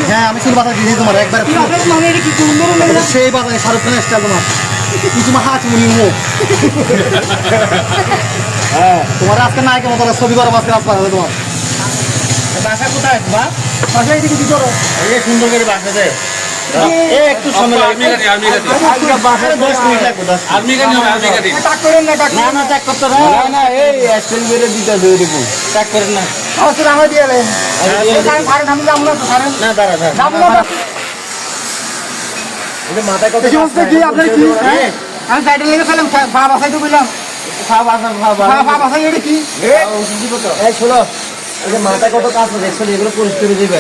হ্যাঁ আমি চুল বাতা দিয়ে তোমার একবার সেই বাতায় শাহরুখ খানের স্টাইল তোমার তোমার হাত মুনি মুখ হ্যাঁ তোমার আজকে নায়কের মতো ছবি করা মাঝকে রাস্তা হবে তোমার বাসা কোথায় তোমার বাসা এদিকে কি করো এই সুন্দর করে বাসা দেয় একটু সময় লাগবে বাসায় 10 মিনিট লাগবে আর্মি গাড়ি টাক করেন না টাক না টাক করতে না না এই স্টাইল করে দিতে হবে এরকম টাক করেন না অবশ্যই আমার দিয়ালে কারণ আমি যাবো না তো কারণ না দাঁড়া যাবো না ওই মাথায় কত কি আপনার কি আমি সাইডে লেগে ফেলাম পা বাসাই তো বললাম পা বাসাই এটা কি এই শোনো এই যে মাথায় কত কাজ আছে দেখছো এগুলো পরিষ্কার হয়ে যাবে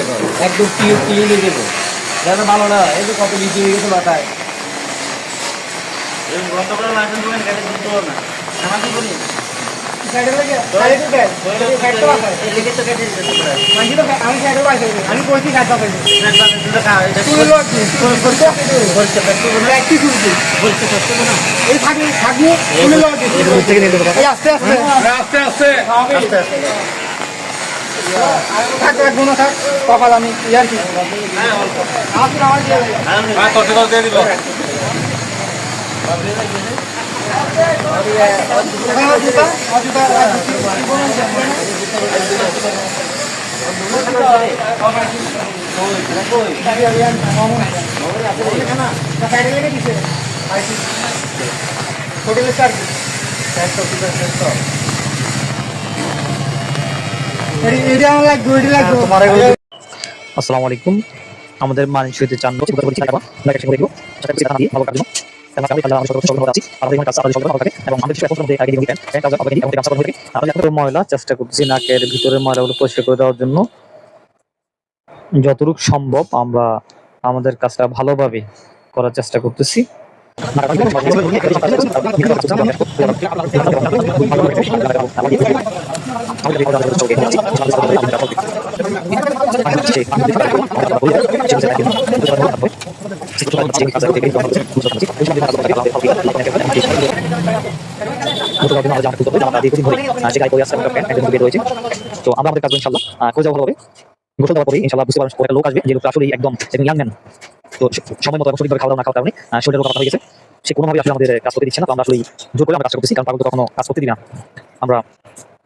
একদম ক্লিন হয়ে যাবে এটা ভালো না এই যে কত লিচি হয়ে গেছে মাথায় এই বন্ধ করে লাইসেন্স দোকান কেটে দিতে হবে না আমার কি করি সাইডে লাগে সাইডে ঢুকে সাইডে তো আছে এদিকে তো কেটে দিতে হবে আমি তো আমি সাইডে বাইরে আমি কইছি কাটতে হবে এটা কা এটা তুই লোক বলতে একটু শুনছি বলতে করতে না এই থাকি তুই লোক থেকে নিতে হবে এই আস্তে আস্তে আস্তে আস্তে আস্তে আস্তে থাক রাখবো না থাক কপাল আমি ইয়ার কি আপনি আমার দিয়ে হ্যাঁ তোর দিয়ে দিব আসসালামু আলাইকুম আমাদের মানসিকতে চান ময়লা চেষ্টা করছি নাকের ভিতরে ময়লাগুলো পরিষ্কার করে দেওয়ার জন্য যতটুকু সম্ভব আমরা আমাদের কাজটা ভালোভাবে করার চেষ্টা করতেছি তো আমরা আমাদের কাজ ইনশাআল্লাহ করে যাওয়া ভালোভাবে গোসল দেওয়ার পরে ইনশাআল্লাহ বুঝতে পারবেন লোক আসবে যে লোকটা আসলে একদম ইয়াং ম্যান তো সময় মতো শরীর খাওয়া দাওয়া না খাওয়ার কারণে শরীরের কথা হয়ে গেছে সে কোনোভাবে আসলে আমাদের কাজ করতে দিচ্ছে না তো আমরা আসলে জোর করে আমরা কাজ করতেছি কারণ পাগল তো কখনো কাজ করতে দিই না আমরা